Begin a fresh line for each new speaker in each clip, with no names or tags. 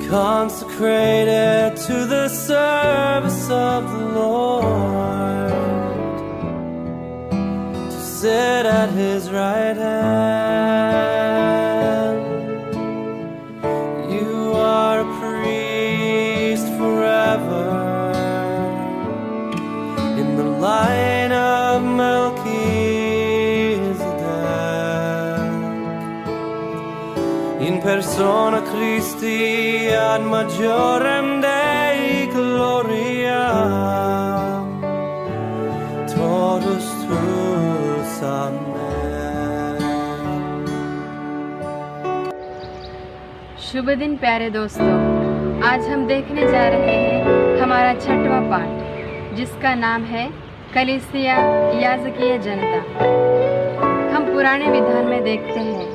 consecrated to the service of the Lord, to sit at His right hand. You are a priest forever in the line of Melchizedek, in persona Christi ad majorem Dei gloria, totus tuus amen.
शुभ दिन प्यारे दोस्तों, आज हम देखने जा रहे हैं हमारा 6वां पाठ, जिसका नाम है कलीसिया याजकीय जनता। हम पुराने विधान में देखते हैं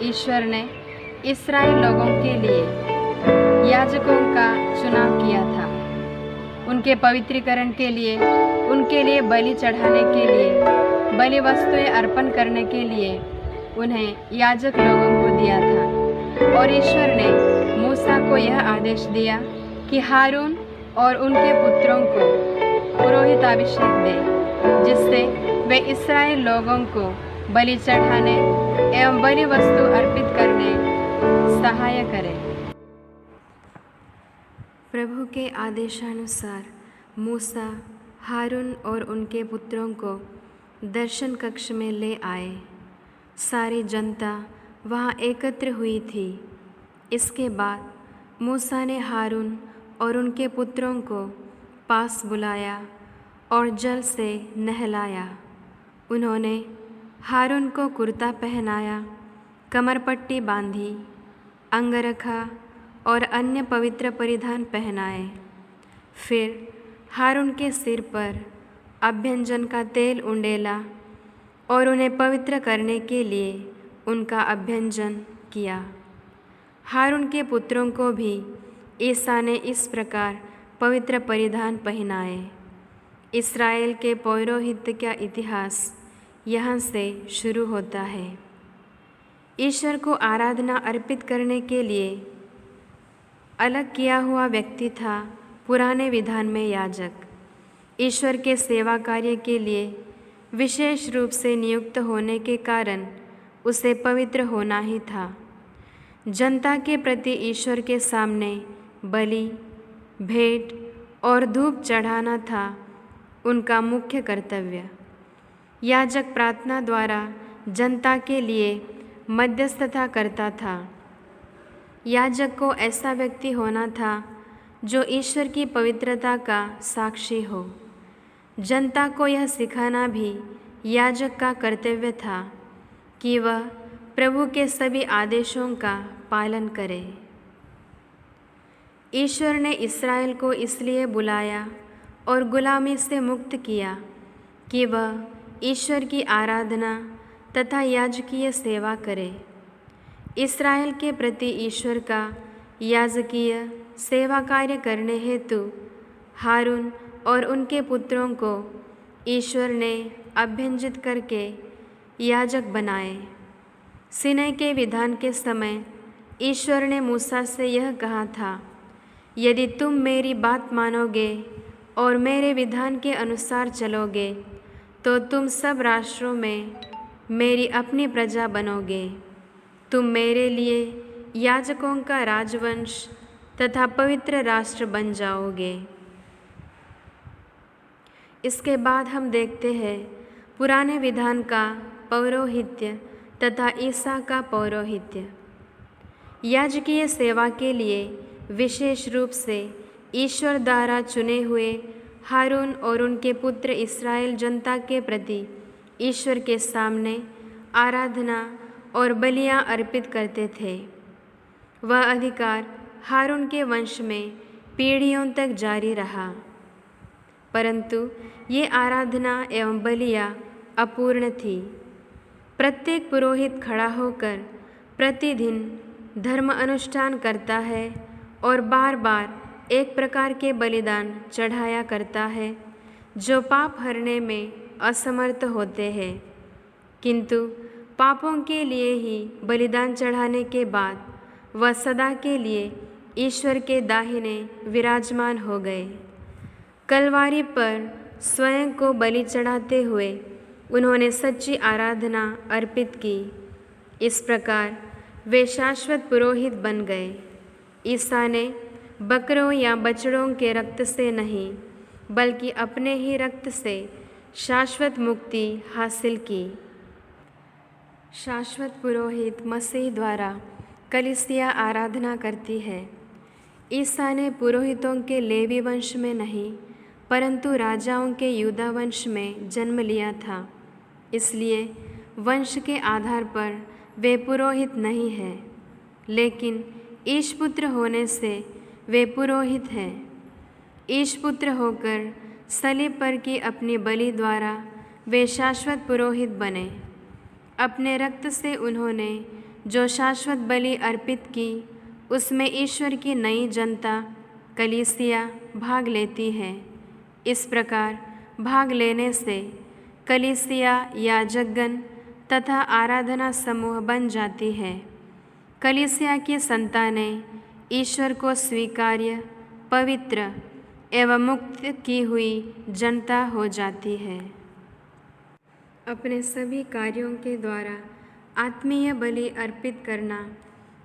ईश्वर ने इस्राएल लोगों के लिए याजकों का चुनाव किया था। उनके पवित्रीकरण के लिए, उनके लिए बलि चढ़ाने के लिए, बलि वस्तुएं अर्पण करने के लिए उन्हें याजक लोगों को दिया था। और ईश्वर ने मूसा को यह आदेश दिया कि हारून और उनके पुत्रों को पुरोहिताभिषेक दे, जिससे वे इस्राएल लोगों को बलि चढ़ाने एवं बलि वस्तु अर्पित करने सहाय करें। प्रभु के आदेशानुसार मूसा, हारून और उनके पुत्रों को दर्शन कक्ष में ले आए। सारी जनता वहाँ एकत्र हुई थी। इसके बाद मूसा ने हारून और उनके पुत्रों को पास बुलाया और जल से नहलाया। उन्होंने हारून को कुर्ता पहनाया, कमरपट्टी बांधी, अंगरखा और अन्य पवित्र परिधान पहनाए। फिर हारून के सिर पर अभ्यंजन का तेल उंडेला और उन्हें पवित्र करने के लिए उनका अभ्यंजन किया। हारून के पुत्रों को भी ईसा ने इस प्रकार पवित्र परिधान पहनाए। इस्राएल के पौरोहित्य का इतिहास यहाँ से शुरू होता है। ईश्वर को आराधना अर्पित करने के लिए अलग किया हुआ व्यक्ति था पुराने विधान में याजक। ईश्वर के सेवा कार्य के लिए विशेष रूप से नियुक्त होने के कारण उसे पवित्र होना ही था। जनता के प्रति ईश्वर के सामने बलि, भेंट और धूप चढ़ाना था उनका मुख्य कर्तव्य। याजक प्रार्थना द्वारा जनता के लिए मध्यस्थता करता था। याजक को ऐसा व्यक्ति होना था जो ईश्वर की पवित्रता का साक्षी हो। जनता को यह सिखाना भी याजक का कर्तव्य था कि वह प्रभु के सभी आदेशों का पालन करे। ईश्वर ने इस्राएल को इसलिए बुलाया और गुलामी से मुक्त किया कि वह ईश्वर की आराधना तथा याजकीय सेवा करे। इस्राएल के प्रति ईश्वर का याजकीय सेवा कार्य करने हेतु हारून और उनके पुत्रों को ईश्वर ने अभ्यंजित करके याजक बनाए। सीनै के विधान के समय ईश्वर ने मूसा से यह कहा था, यदि तुम मेरी बात मानोगे और मेरे विधान के अनुसार चलोगे तो तुम सब राष्ट्रों में मेरी अपनी प्रजा बनोगे। तुम मेरे लिए याजकों का राजवंश तथा पवित्र राष्ट्र बन जाओगे। इसके बाद हम देखते हैं पुराने विधान का पौरोहित्य तथा ईसा का पौरोहित्य। याजकीय सेवा के लिए विशेष रूप से ईश्वर द्वारा चुने हुए हारून और उनके पुत्र इस्राएल जनता के प्रति ईश्वर के सामने आराधना और बलियां अर्पित करते थे। वह अधिकार हारून के वंश में पीढ़ियों तक जारी रहा, परंतु ये आराधना एवं बलियां अपूर्ण थी। प्रत्येक पुरोहित खड़ा होकर प्रतिदिन धर्म अनुष्ठान करता है और बार बार एक प्रकार के बलिदान चढ़ाया करता है जो पाप हरने में असमर्थ होते हैं, किंतु पापों के लिए ही बलिदान चढ़ाने के बाद वह सदा के लिए ईश्वर के दाहिने विराजमान हो गए। कलवारी पर स्वयं को बलि चढ़ाते हुए उन्होंने सच्ची आराधना अर्पित की। इस प्रकार वे शाश्वत पुरोहित बन गए। ईसा ने बकरों या बछड़ों के रक्त से नहीं, बल्कि अपने ही रक्त से शाश्वत मुक्ति हासिल की। शाश्वत पुरोहित मसीह द्वारा कलीसिया आराधना करती है। ईसा ने पुरोहितों के लेवी वंश में नहीं, परंतु राजाओं के यूदा वंश में जन्म लिया था। इसलिए वंश के आधार पर वे पुरोहित नहीं हैं, लेकिन ईशपुत्र होने से वे पुरोहित हैं। ईशपुत्र होकर सलीब पर की अपनी बलि द्वारा वे शाश्वत पुरोहित बने। अपने रक्त से उन्होंने जो शाश्वत बलि अर्पित की, उसमें ईश्वर की नई जनता कलीसिया भाग लेती है। इस प्रकार भाग लेने से कलीसिया याजकगण तथा आराधना समूह बन जाती है। कलीसिया की संतानें ईश्वर को स्वीकार्य, पवित्र एवं मुक्त की हुई जनता हो जाती है। अपने सभी कार्यों के द्वारा आत्मीय बलि अर्पित करना,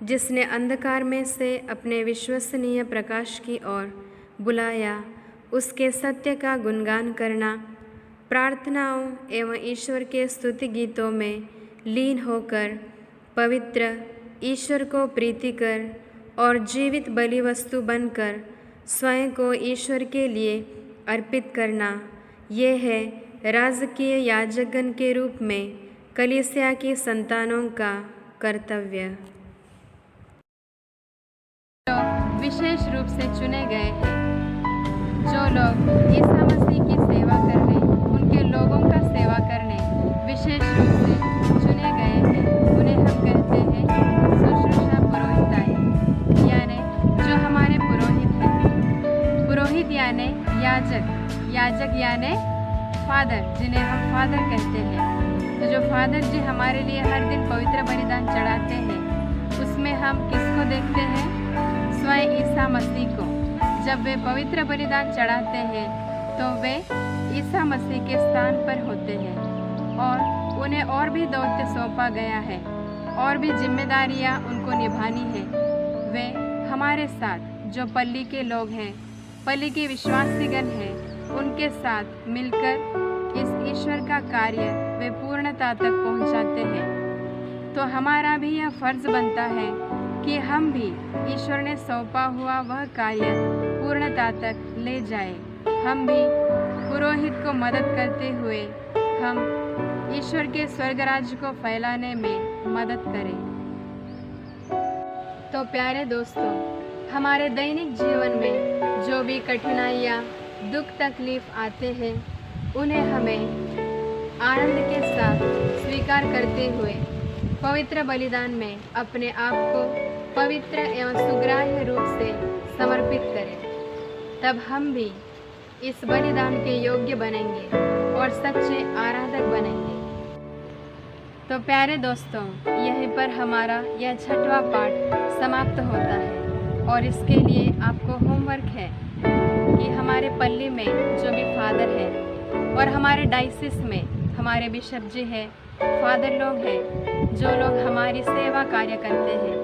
जिसने अंधकार में से अपने विश्वसनीय प्रकाश की ओर बुलाया, उसके सत्य का गुणगान करना, प्रार्थनाओं एवं ईश्वर के स्तुति गीतों में लीन होकर पवित्र, ईश्वर को प्रीतिकर और जीवित बलि वस्तु बनकर स्वयं को ईश्वर के लिए अर्पित करना, ये है राजकीय याजकगण के रूप में कलीसिया की संतानों का कर्तव्य।
लोग विशेष रूप से चुने गए हैं। जो लोग ईसा मसीह की सेवा करने, उनके लोगों का सेवा करने विशेष रूप से चुने गए हैं, उन्हें हम कहते हैं शुश्रूषा पुरोहिताई, यानी जो हमारे पुरोहित हैं। पुरोहित यानी याजक, याजक यानी फादर, जिन्हें हम फादर कहते हैं। तो जो फादर जी हमारे लिए हर दिन पवित्र बलिदान चढ़ाते हैं, उसमें हम किसको देखते हैं? स्वयं ईसा मसीह को। जब वे पवित्र बलिदान चढ़ाते हैं तो वे ईसा मसीह के स्थान पर होते हैं और उन्हें और भी दौत्य सौंपा गया है, और भी जिम्मेदारियां उनको निभानी है। वे हमारे साथ जो पल्ली के लोग हैं, पल्ली के विश्वासीगण हैं, उनके साथ मिलकर इस ईश्वर का कार्य वे पूर्णता तक पहुंचाते हैं। तो हमारा भी यह फर्ज बनता है कि हम भी ईश्वर ने सौंपा हुआ वह कार्य पूर्णता तक ले जाए। हम भी पुरोहित को मदद करते हुए हम ईश्वर के स्वर्ग राज्य को फैलाने में मदद करें। तो प्यारे दोस्तों, हमारे दैनिक जीवन में जो भी कठिनाइयाँ, दुख, तकलीफ आते हैं, उन्हें हमें आनंद के साथ स्वीकार करते हुए पवित्र बलिदान में अपने आप को पवित्र एवं सुग्राह्य रूप से समर्पित करें। तब हम भी इस बलिदान के योग्य बनेंगे और सच्चे आराधक बनेंगे। तो प्यारे दोस्तों, यहीं पर हमारा यह 6वां पाठ समाप्त होता है और इसके लिए आपको होमवर्क है कि हमारे पल्ली में जो भी फादर है और हमारे डायसिस में हमारे बिशप जी हैं, फादर लोग हैं, जो लोग हमारी सेवा कार्य करते हैं,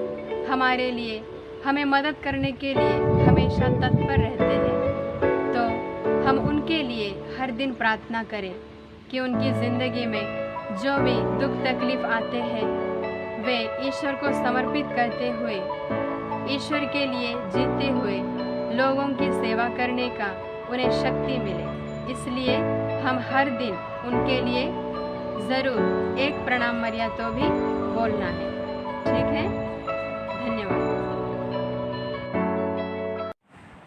हमारे लिए, हमें मदद करने के लिए हमेशा तत्पर रहते हैं, तो हम उनके लिए हर दिन प्रार्थना करें कि उनकी ज़िंदगी में जो भी दुख तकलीफ आते हैं, वे ईश्वर को समर्पित करते हुए, ईश्वर के लिए जीते हुए लोगों की सेवा करने का उन्हें शक्ति मिले। इसलिए हम हर दिन उनके लिए ज़रूर एक प्रणाम मरिया तो भी बोलना है। ठीक है? धन्यवाद।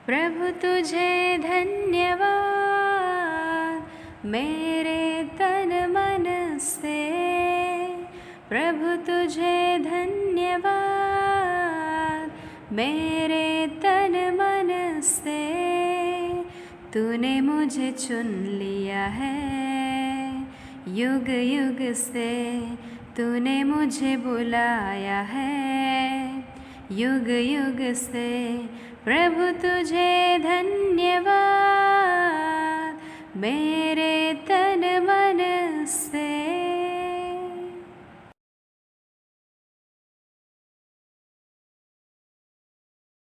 प्रभु तुझे धन्यवाद मेरे तन मन से, प्रभु तुझे धन्यवाद मेरे तन मन से, तूने मुझे चुन लिया है युग युग से, तूने मुझे बुलाया है युग युग से। प्रभु तुझे धन्यवाद, मैं